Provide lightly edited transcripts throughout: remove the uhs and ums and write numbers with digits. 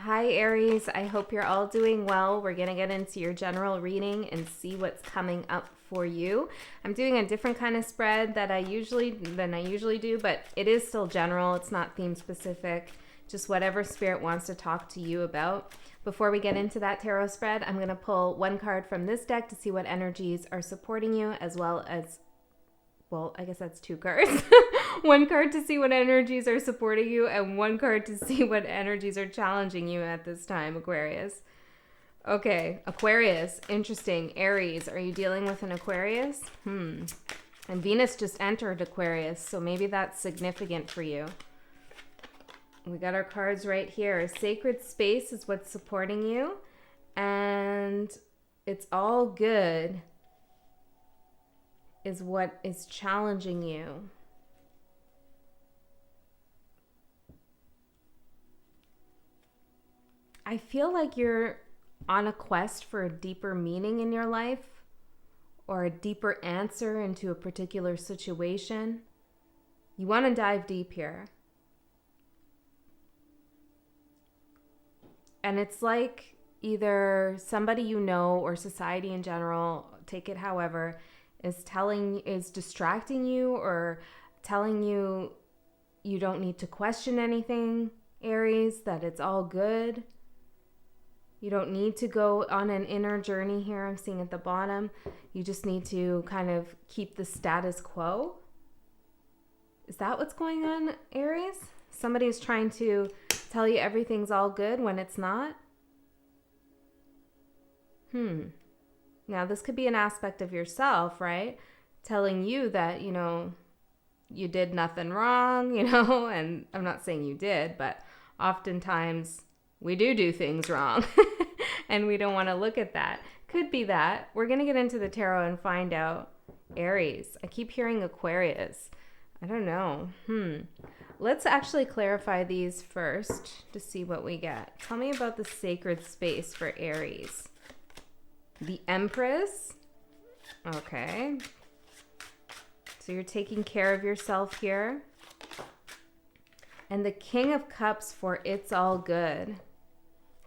Hi Aries, I hope you're all doing well. We're going to get into your general reading and see what's coming up for you. I'm doing a different kind of spread than I usually do, but it is still general. It's not theme specific, just whatever spirit wants to talk to you about. Before we get into that tarot spread, I'm going to pull one card from this deck to see what energies are supporting you, as well as, well, I guess that's two cards. One card to see what energies are supporting you, and one card to see what energies are challenging you at this time, Aquarius. Okay, Aquarius, interesting. Aries, are you dealing with an Aquarius? And Venus just entered Aquarius, so maybe that's significant for you. We got our cards right here. Sacred space is what's supporting you, and it's all good is what is challenging you. I feel like you're on a quest for a deeper meaning in your life or a deeper answer into a particular situation. You want to dive deep here. And it's like either somebody you know or society in general, take it however, is distracting you or telling you you don't need to question anything, Aries, that it's all good. You don't need to go on an inner journey here. I'm seeing at the bottom. You just need to kind of keep the status quo. Is that what's going on, Aries? Somebody's trying to tell you everything's all good when it's not? Now, this could be an aspect of yourself, right? Telling you that, you did nothing wrong, and I'm not saying you did, but oftentimes we do things wrong and we don't want to look at that. Could be that. We're going to get into the tarot and find out. Aries. I keep hearing Aquarius. I don't know. Let's actually clarify these first to see what we get. Tell me about the sacred space for Aries. The Empress. Okay. So you're taking care of yourself here. And the King of Cups for It's All Good.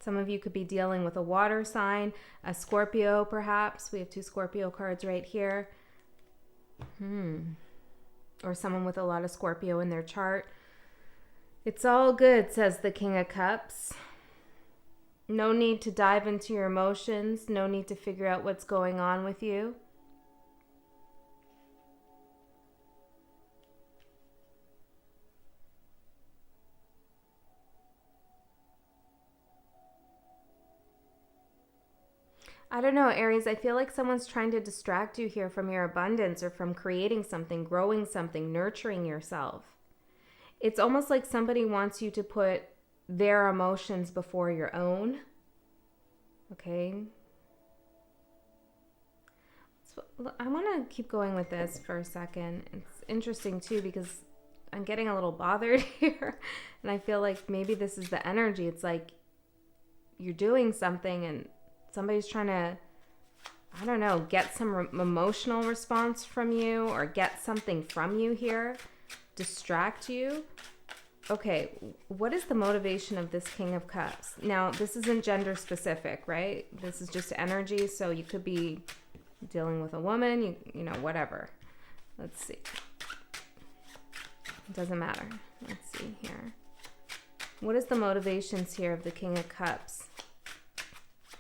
Some of you could be dealing with a water sign, a Scorpio perhaps. We have two Scorpio cards right here. Or someone with a lot of Scorpio in their chart. It's all good, says the King of Cups. No need to dive into your emotions. No need to figure out what's going on with you. I don't know, Aries. I feel like someone's trying to distract you here from your abundance or from creating something, growing something, nurturing yourself. It's almost like somebody wants you to put their emotions before your own. Okay. So I want to keep going with this for a second. It's interesting too because I'm getting a little bothered here. And I feel like maybe this is the energy. It's like you're doing something and somebody's trying to, I don't know, get some emotional response from you or get something from you here, distract you. Okay, what is the motivation of this King of Cups? Now, this isn't gender specific, right? This is just energy, so you could be dealing with a woman, you know, whatever. Let's see. It doesn't matter. Let's see here. What is the motivations here of the King of Cups?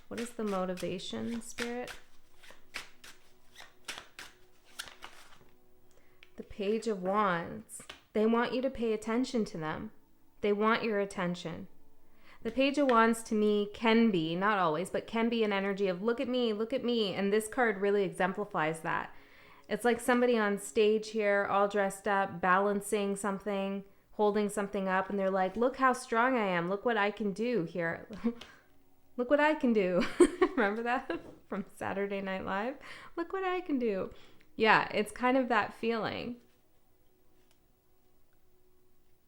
What is the motivation, Spirit? The Page of Wands. They want you to pay attention to them. They want your attention. The Page of Wands to me can be, not always, but can be an energy of look at me, look at me. And this card really exemplifies that. It's like somebody on stage here, all dressed up, balancing something, holding something up. And they're like, look how strong I am. Look what I can do here. Look what I can do. Remember that from Saturday Night Live? Look what I can do. Yeah, it's kind of that feeling.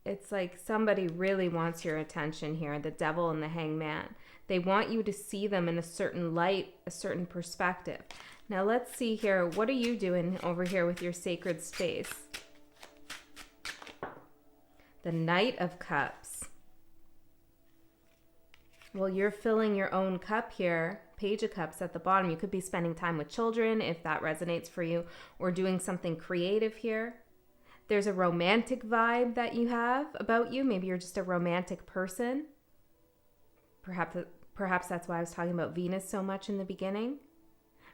It's like somebody really wants your attention here, the Devil and the Hangman. They want you to see them in a certain light, a certain perspective. Now let's see here. What are you doing over here with your sacred space? The Knight of Cups. Well, you're filling your own cup here. Page of Cups at the bottom. You could be spending time with children if that resonates for you, or doing something creative here. There's a romantic vibe that you have about you. Maybe you're just a romantic person. Perhaps that's why I was talking about Venus so much in the beginning.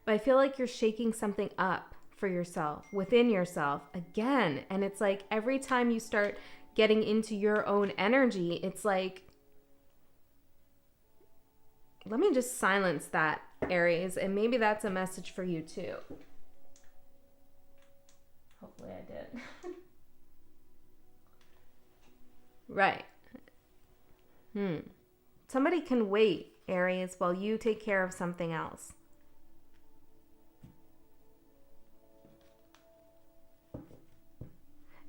But I feel like you're shaking something up for yourself, within yourself again. And it's like every time you start getting into your own energy, it's like, let me just silence that, Aries, and maybe that's a message for you too. Hopefully I did. Right. Somebody can wait, Aries, while you take care of something else.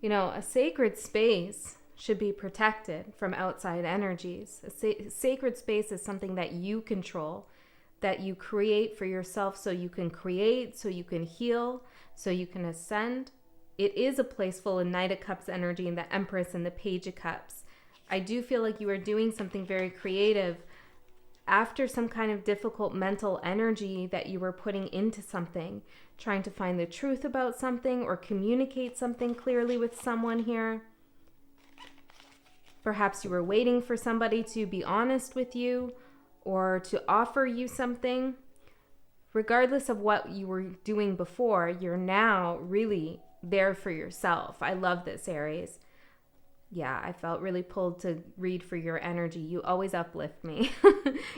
You know, a sacred space should be protected from outside energies. A sacred space is something that you control, that you create for yourself, so you can create, so you can heal, so you can ascend. It is a place full of Knight of Cups energy and the Empress and the Page of Cups. I do feel like you are doing something very creative after some kind of difficult mental energy that you were putting into something, trying to find the truth about something or communicate something clearly with someone here. Perhaps you were waiting for somebody to be honest with you or to offer you something. Regardless of what you were doing before, you're now really there for yourself. I love this, Aries. Yeah, I felt really pulled to read for your energy. You always uplift me.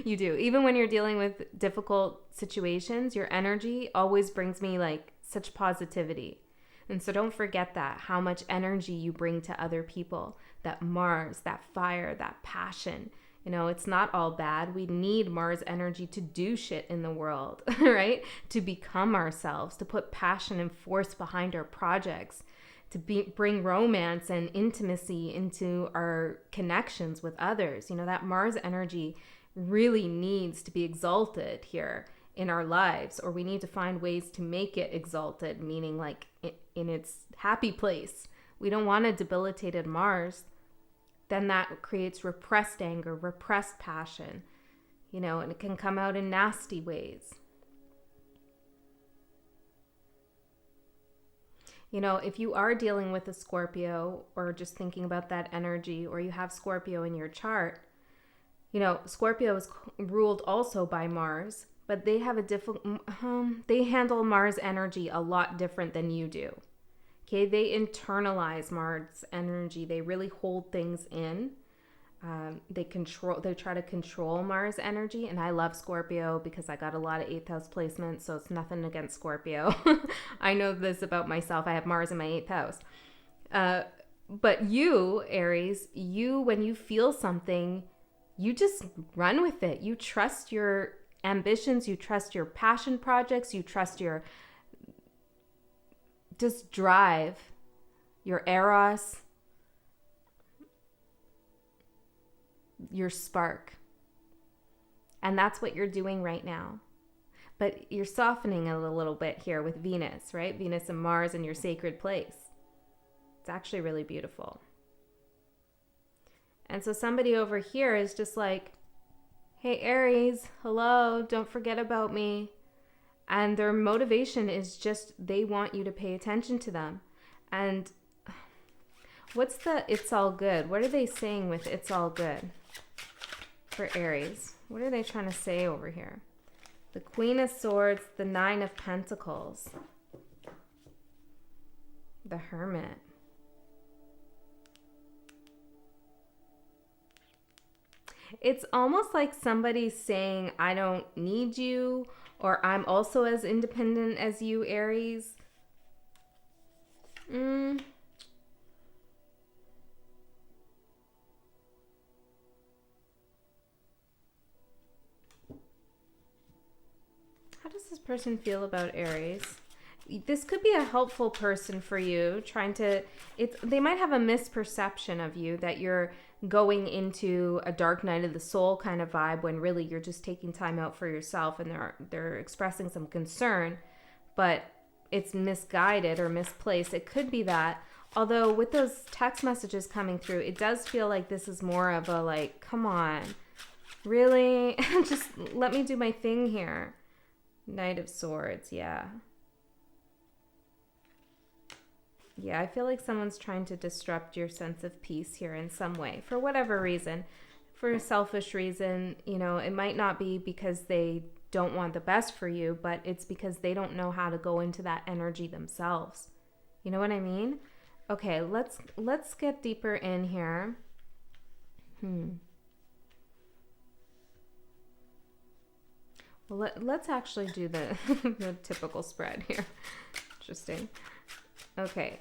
You do. Even when you're dealing with difficult situations, your energy always brings me like such positivity. And so don't forget that, how much energy you bring to other people. That Mars, that fire, that passion. You know, it's not all bad. We need Mars energy to do shit in the world, right? To become ourselves, to put passion and force behind our projects, to bring romance and intimacy into our connections with others. You know, that Mars energy really needs to be exalted here in our lives, or we need to find ways to make it exalted, meaning like in its happy place. We don't want a debilitated Mars. Then that creates repressed anger, repressed passion, you know, and it can come out in nasty ways. You know, if you are dealing with a Scorpio, or just thinking about that energy, or you have Scorpio in your chart, you know, Scorpio is ruled also by Mars, but they have they handle Mars energy a lot different than you do. Okay, they internalize Mars energy. They really hold things in. They try to control Mars energy. And I love Scorpio because I got a lot of 8th house placements. So it's nothing against Scorpio. I know this about myself. I have Mars in my 8th house. But you, Aries, when you feel something, you just run with it. You trust your ambitions. You trust your passion projects. You trust your just drive, your eros, your spark. And that's what you're doing right now. But you're softening it a little bit here with Venus, right? Venus and Mars in your sacred place. It's actually really beautiful. And so somebody over here is just like, hey, Aries, hello, don't forget about me. And their motivation is just, they want you to pay attention to them. And what's the it's all good? What are they saying with it's all good for Aries? What are they trying to say over here? The Queen of Swords, the Nine of Pentacles, the Hermit. It's almost like somebody's saying, I don't need you, or I'm also as independent as you, Aries. How does this person feel about Aries? This could be a helpful person for you, they might have a misperception of you, that you're going into a dark night of the soul kind of vibe, when really you're just taking time out for yourself, and they're expressing some concern, but it's misguided or misplaced. It could be that. Although with those text messages coming through, it does feel like this is more of a like, come on, Really? Just let me do my thing here. Knight of Swords, yeah. Yeah, I feel like someone's trying to disrupt your sense of peace here in some way, for whatever reason. For a selfish reason, you know, it might not be because they don't want the best for you, but it's because they don't know how to go into that energy themselves. You know what I mean? Okay, let's get deeper in here. Well, let's actually do the, the typical spread here. Interesting. Okay,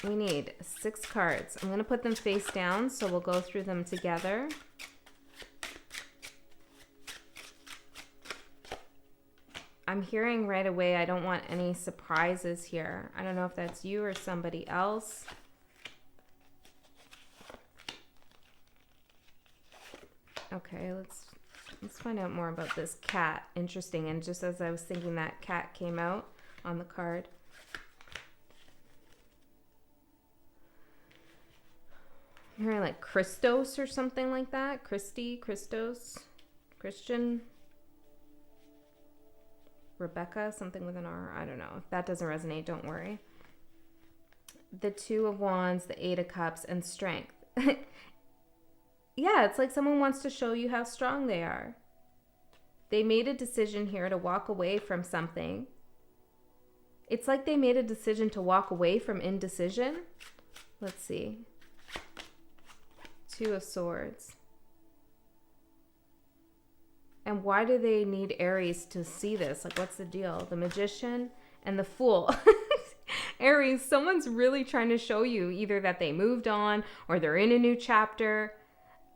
we need 6 cards. I'm going to put them face down, so we'll go through them together. I'm hearing right away I don't want any surprises here. I don't know if that's you or somebody else. Okay, let's find out more about this cat. Interesting. And just as I was thinking, that cat came out on the card. I'm hearing like Christos or something like that. Christos, Christian, Rebecca, something with an R. I don't know. If that doesn't resonate, don't worry. The 2 of Wands, the 8 of Cups, and Strength. Yeah, it's like someone wants to show you how strong they are. They made a decision here to walk away from something. It's like they made a decision to walk away from indecision. Let's see. 2 of Swords. And why do they need Aries to see this? Like, what's the deal? The Magician and the Fool. Aries, someone's really trying to show you either that they moved on or they're in a new chapter.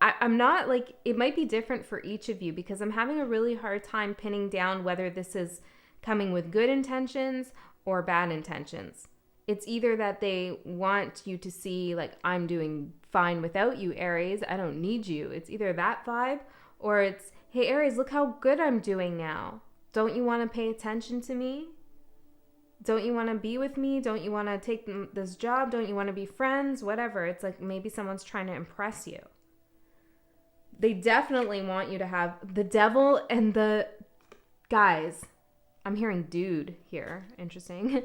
I'm not like, it might be different for each of you because I'm having a really hard time pinning down whether this is coming with good intentions or bad intentions. It's either that they want you to see like, I'm doing fine without you, Aries. I don't need you. It's either that vibe or it's, hey, Aries, look how good I'm doing now. Don't you want to pay attention to me? Don't you want to be with me? Don't you want to take this job? Don't you want to be friends? Whatever. It's like maybe someone's trying to impress you. They definitely want you to have the devil and the guys. I'm hearing dude here. Interesting.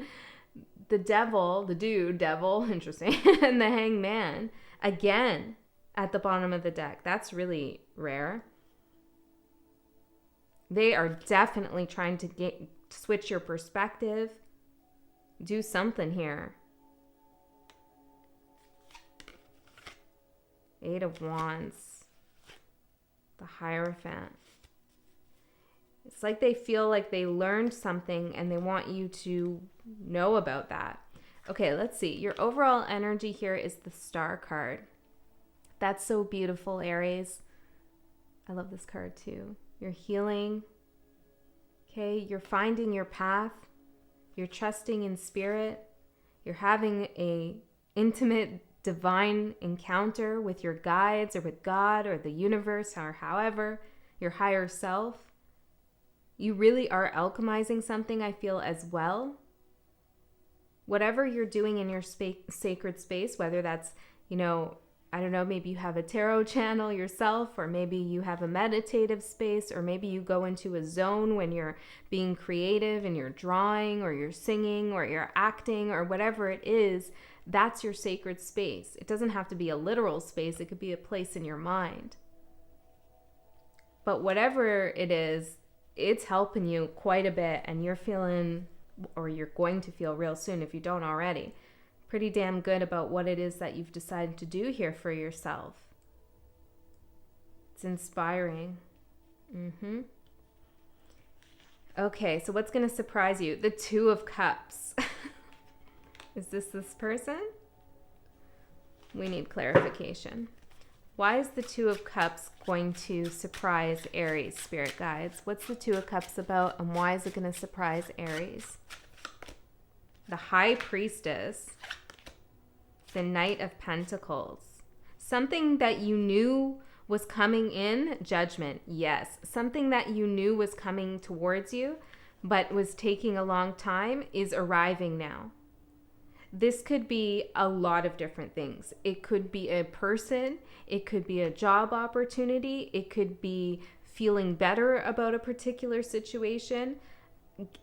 The devil, the dude, devil, interesting. And the hangman again at the bottom of the deck. That's really rare. They are definitely trying to switch your perspective. Do something here. 8 of Wands. The Hierophant. It's like they feel like they learned something and they want you to know about that. Okay, let's see. Your overall energy here is the Star card. That's so beautiful, Aries. I love this card too. You're healing. Okay, you're finding your path. You're trusting in spirit. You're having a intimate divine encounter with your guides or with God or the universe or however, your higher self. You really are alchemizing something, I feel, as well. Whatever you're doing in your sacred space, whether that's, you know, I don't know, maybe you have a tarot channel yourself, or maybe you have a meditative space, or maybe you go into a zone when you're being creative and you're drawing or you're singing or you're acting or whatever it is. That's your sacred space. It doesn't have to be a literal space. It could be a place in your mind. But whatever it is, it's helping you quite a bit, and you're feeling, or you're going to feel real soon if you don't already, pretty damn good about what it is that you've decided to do here for yourself. It's inspiring. Okay, so what's going to surprise you? The 2 of Cups. Is this person? We need clarification. Why is the 2 of Cups going to surprise Aries, spirit guides? What's the 2 of Cups about, and why is it going to surprise Aries? The High Priestess. The Knight of Pentacles. Something that you knew was coming in, judgment, yes. Something that you knew was coming towards you, but was taking a long time, is arriving now. this could be a lot of different things. It could be a person, it could be a job opportunity, it could be feeling better about a particular situation.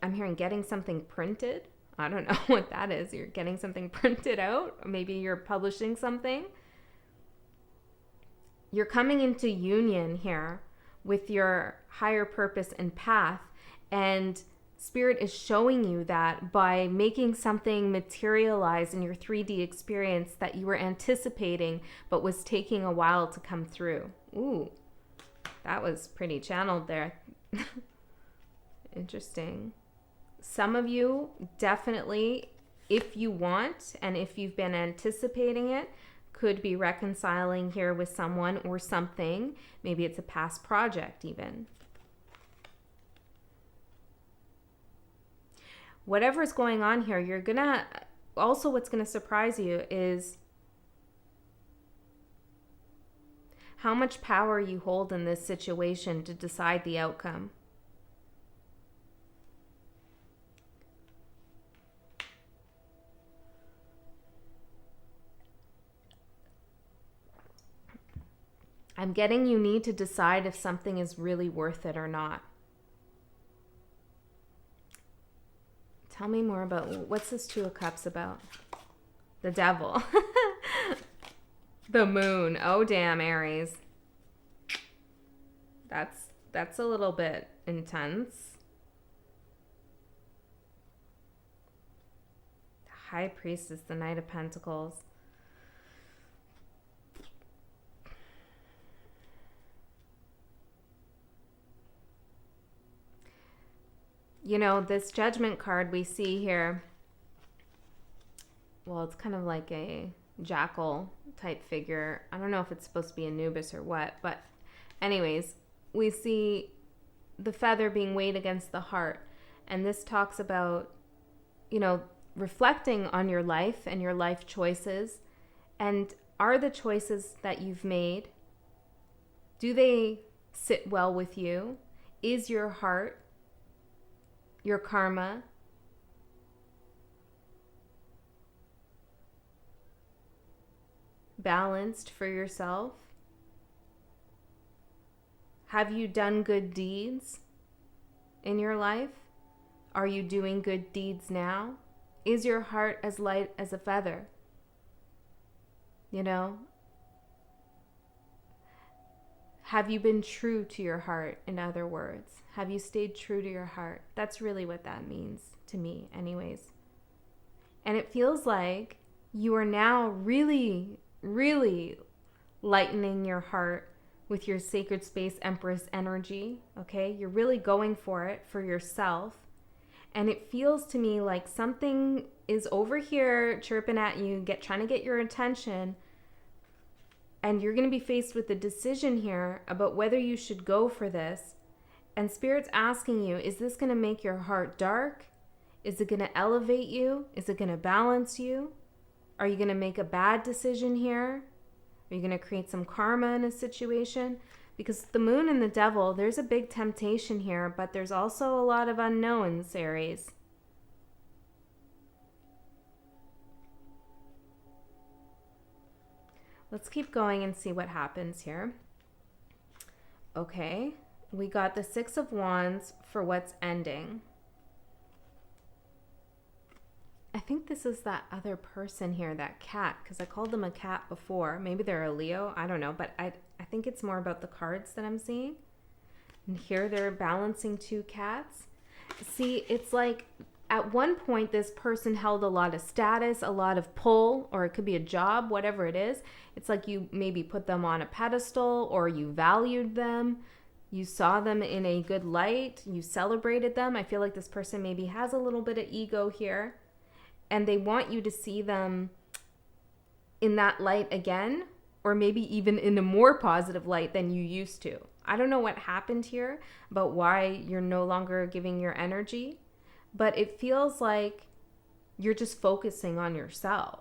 I'm hearing getting something printed. I don't know what that is. You're getting something printed out, or maybe you're publishing something. You're coming into union here with your higher purpose and path, and Spirit is showing you that by making something materialize in your 3D experience that you were anticipating but was taking a while to come through. Ooh, that was pretty channeled there. Interesting. Some of you definitely, if you want and if you've been anticipating it, could be reconciling here with someone or something. Maybe it's a past project even. Whatever's going on here, you're gonna, also what's gonna surprise you is how much power you hold in this situation to decide the outcome. I'm getting you need to decide if something is really worth it or not. Tell me more about, what's this Two of Cups about? The Devil. The Moon. Oh, damn, Aries. That's a little bit intense. The High Priestess, the Knight of Pentacles. You know, this Judgment card we see here, well, it's kind of like a jackal type figure. I don't know if it's supposed to be Anubis or what, but anyways, we see the feather being weighed against the heart. And this talks about, you know, reflecting on your life and your life choices. And are the choices that you've made, do they sit well with you? Is your heart, your karma, balanced for yourself? Have you done good deeds in your life? Are you doing good deeds now? Is your heart as light as a feather? You know? Have you been true to your heart, in other words? Have you stayed true to your heart? That's really what that means to me, anyways. And it feels like you are now really, really lightening your heart with your Sacred Space Empress energy, okay? You're really going for it for yourself. And it feels to me like something is over here chirping at you, trying to get your attention. And you're going to be faced with a decision here about whether you should go for this. And Spirit's asking you, is this going to make your heart dark? Is it going to elevate you? Is it going to balance you? Are you going to make a bad decision here? Are you going to create some karma in a situation? Because the Moon and the Devil, there's a big temptation here, but there's also a lot of unknowns, Aries. Let's keep going and see what happens here. Okay, we got the Six of Wands for what's ending. I think this is that other person here, that cat, because I called them a cat before. Maybe they're a Leo, I don't know, but I think it's more about the cards that I'm seeing. And here they're balancing two cats. See, it's like at one point this person held a lot of status, a lot of pull, or it could be a job, whatever it is. It's like you maybe put them on a pedestal, or you valued them. You saw them in a good light. You celebrated them. I feel like this person maybe has a little bit of ego here. And they want you to see them in that light again, or maybe even in a more positive light than you used to. I don't know what happened here about why you're no longer giving your energy, but it feels like you're just focusing on yourself.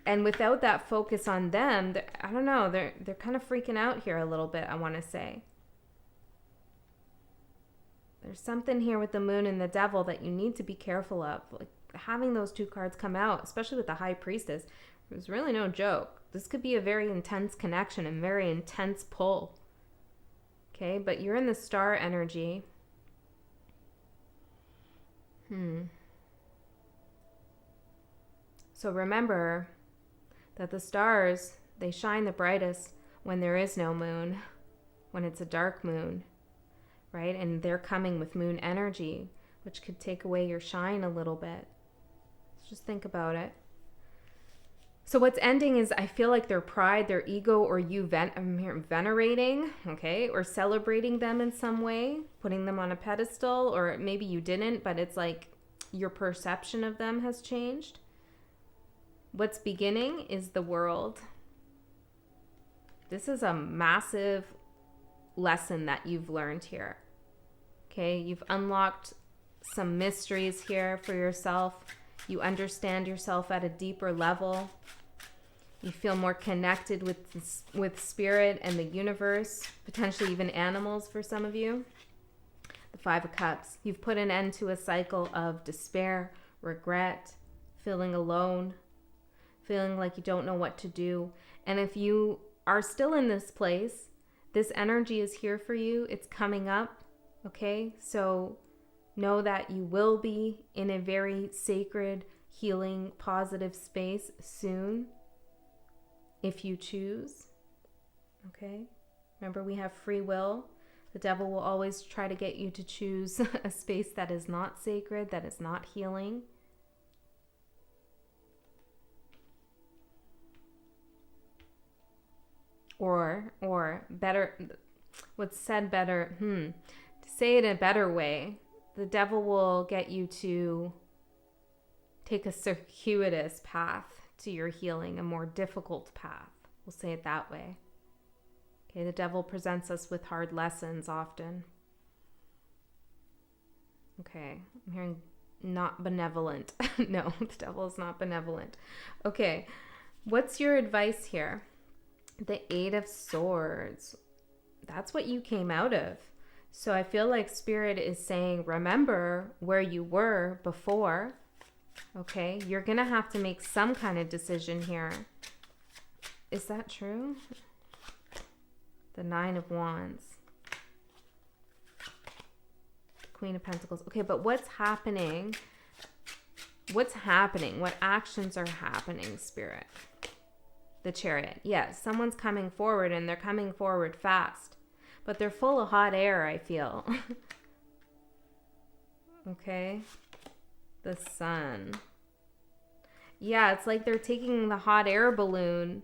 And without that focus on them, I don't know, they're kind of freaking out here a little bit, I want to say. There's something here with the moon and the devil that you need to be careful of. Like having those two cards come out, especially with the high priestess, it was really no joke. This could be a very intense connection and very intense pull. Okay, but you're in the star energy. So remember that the stars, they shine the brightest when there is no moon, when it's a dark moon, right? And they're coming with moon energy, which could take away your shine a little bit. Just think about it. So what's ending is, I feel like their pride, their ego, or you I'm here venerating, okay, or celebrating them in some way, putting them on a pedestal, or maybe you didn't, but it's like your perception of them has changed. What's beginning is the world. This is a massive lesson that you've learned here. Okay, you've unlocked some mysteries here for yourself. You understand yourself at a deeper level. You feel more connected with spirit and the universe, potentially even animals for some of you. The Five of Cups. You've put an end to a cycle of despair, regret, feeling alone, feeling like you don't know what to do. And if you are still in this place, this energy is here for you. It's coming up, okay? So know that you will be in a very sacred, healing, positive space soon, if you choose, okay? Remember, we have free will. The devil will always try to get you to choose a space that is not sacred, that is not healing. Or better, what's said better, to say it in a better way, the devil will get you to take a circuitous path to your healing, a more difficult path. We'll say it that way. Okay, the devil presents us with hard lessons often. Okay, I'm hearing not benevolent. No, the devil is not benevolent. Okay, what's your advice here? The Eight of Swords. That's what you came out of. So I feel like Spirit is saying, remember where you were before. Okay, you're going to have to make some kind of decision here. Is that true? The Nine of Wands. Queen of Pentacles. Okay, but what's happening? What's happening? What actions are happening, Spirit? The Chariot. Yes, someone's coming forward and they're coming forward fast. But they're full of hot air, I feel. Okay. The Sun. Yeah, it's like they're taking the hot air balloon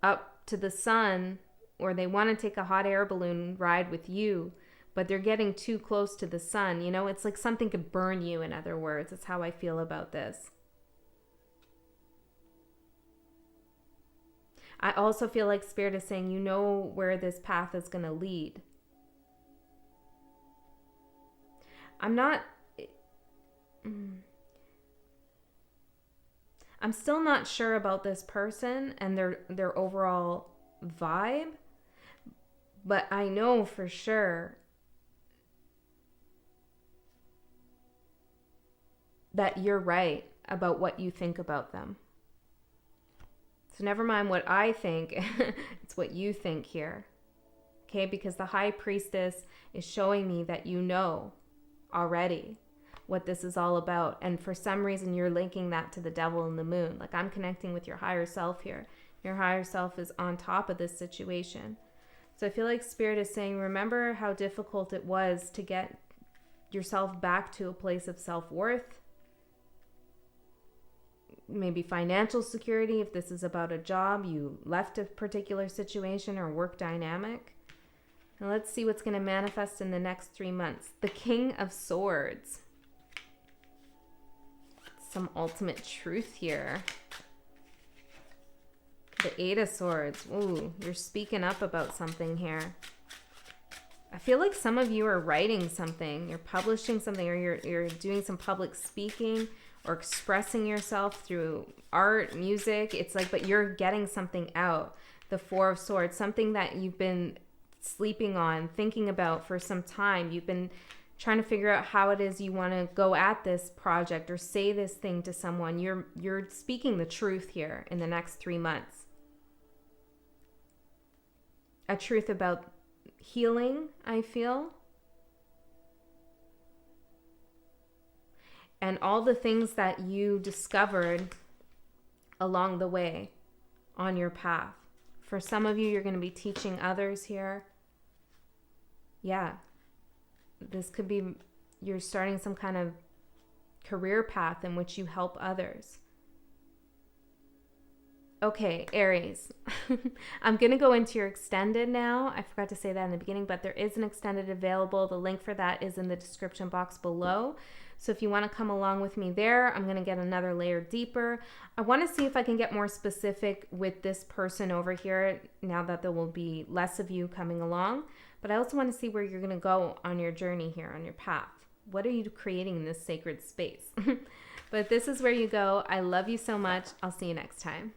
up to the sun, or they want to take a hot air balloon ride with you, but they're getting too close to the sun. You know, it's like something could burn you, in other words. That's how I feel about this. I also feel like Spirit is saying, you know where this path is going to lead. I'm still not sure about this person and their overall vibe, but I know for sure that you're right about what you think about them. So never mind what I think, it's what you think here. Okay, because the High Priestess is showing me that you know already what this is all about. And for some reason, you're linking that to the devil and the moon. Like, I'm connecting with your higher self here. Your higher self is on top of this situation. So I feel like Spirit is saying, remember how difficult it was to get yourself back to a place of self-worth. Maybe financial security, if this is about a job, you left a particular situation or work dynamic. Now let's see what's going to manifest in the next 3 months. The King of Swords. Some ultimate truth here. The Eight of Swords. Ooh, you're speaking up about something here. I feel like some of you are writing something, you're publishing something, or you're doing some public speaking or expressing yourself through art, music. It's like, but you're getting something out. The Four of Swords, something that you've been sleeping on, thinking about for some time. You've been trying to figure out how it is you want to go at this project or say this thing to someone. You're speaking the truth here in the next 3 months. A truth about healing, I feel. And all the things that you discovered along the way on your path. For some of you, you're going to be teaching others here. Yeah. This could be you're starting some kind of career path in which you help others. Okay, Aries. I'm going to go into your extended now. I forgot to say that in the beginning, but there is an extended available. The link for that is in the description box below. So if you want to come along with me there, I'm going to get another layer deeper. I want to see if I can get more specific with this person over here now that there will be less of you coming along. But I also want to see where you're going to go on your journey here, on your path. What are you creating in this sacred space? But this is where you go. I love you so much. I'll see you next time.